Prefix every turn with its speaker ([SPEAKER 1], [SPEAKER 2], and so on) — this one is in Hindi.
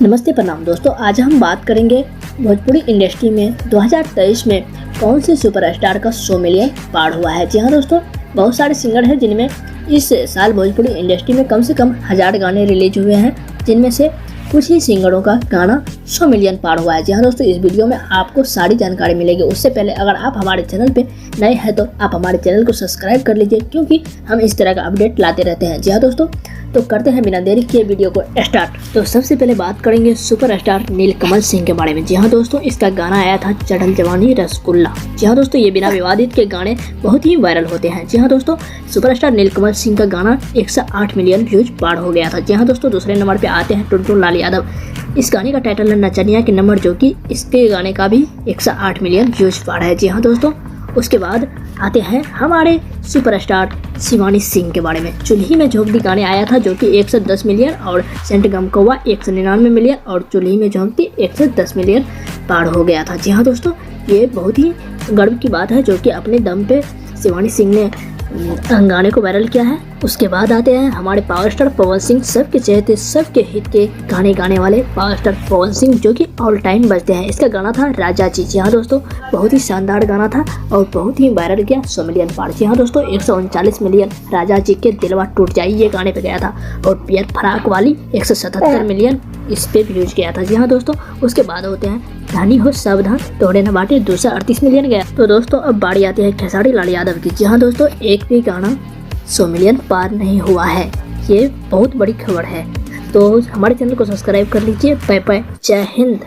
[SPEAKER 1] नमस्ते प्रणाम दोस्तों, आज हम बात करेंगे भोजपुरी इंडस्ट्री में 2023 में कौन से सुपरस्टार का 100 मिलियन पार हुआ है। जी हाँ दोस्तों, बहुत सारे सिंगर हैं जिनमें इस साल भोजपुरी इंडस्ट्री में कम से कम 1000 गाने रिलीज हुए हैं, जिनमें से कुछ ही सिंगरों का गाना 100 मिलियन पार हुआ है। जी हाँ दोस्तों, इस वीडियो में आपको सारी जानकारी मिलेगी। उससे पहले अगर आप हमारे चैनल पे नए हैं तो आप हमारे चैनल को सब्सक्राइब कर लीजिए, क्योंकि हम इस तरह का अपडेट लाते रहते हैं। जी हाँ दोस्तों, तो करते हैं बिना देरी किए वीडियो को स्टार्ट। तो सबसे पहले बात करेंगे सुपरस्टार नीलकमल सिंह के बारे में। जी हाँ दोस्तों, इसका गाना आया था चढ़ल जवानी रसगुल्ला। जी हाँ दोस्तों, ये बिना विवादित के गाने बहुत ही वायरल होते हैं। जी हाँ दोस्तों, सुपरस्टार नीलकमल सिंह का गाना 108 मिलियन व्यूज पार हो गया था। जी हाँ दोस्तों, दूसरे नंबर पे आते हैं टुनटुन लाल यादव। इस गाने का टाइटल है नचनिया के नंबर, जो कि इसके गाने का भी 108 मिलियन व्यूज पार है। जी हाँ दोस्तों, उसके बाद आते हैं हमारे सुपरस्टार शिवानी सिंह के बारे में। चुल्ही में झोंकती गाने आया था, जो कि 110 मिलियन, और सेंट गम कौवा 199 मिलियन, और चुल्ही में झोंकती 110 मिलियन पार हो गया था। जी हाँ दोस्तों, ये बहुत ही गर्व की बात है, जो कि अपने दम पे शिवानी सिंह ने गाने को वायरल किया है। उसके बाद आते हैं हमारे पावर स्टार पवन सिंह, सबके चहेते सबके हित के गाने गाने वाले पावर स्टार पवन सिंह, जो कि ऑल टाइम बजते हैं। इसका गाना था राजा जी। जी हाँ दोस्तों, बहुत ही शानदार गाना था और बहुत ही वायरल किया, 100 मिलियन पार। जी हाँ दोस्तों, 139 मिलियन राजा जी के दिलवा टूट जाए ये गाने पे गया था, और पियर फराक वाली 177 मिलियन इस पे व्यूज गया था। जी हाँ दोस्तों, उसके बाद होते हैं धानी हो सावधान तोड़े न बाटे 238 मिलियन गया। तो दोस्तों, अब बारी आती है खेसारी लाल यादव की। जी हाँ दोस्तों, एक भी गाना 100 मिलियन पार नहीं हुआ है। ये बहुत बड़ी खबर है। तो हमारे चैनल को सब्सक्राइब कर लीजिए। बाय बाय, जय हिंद।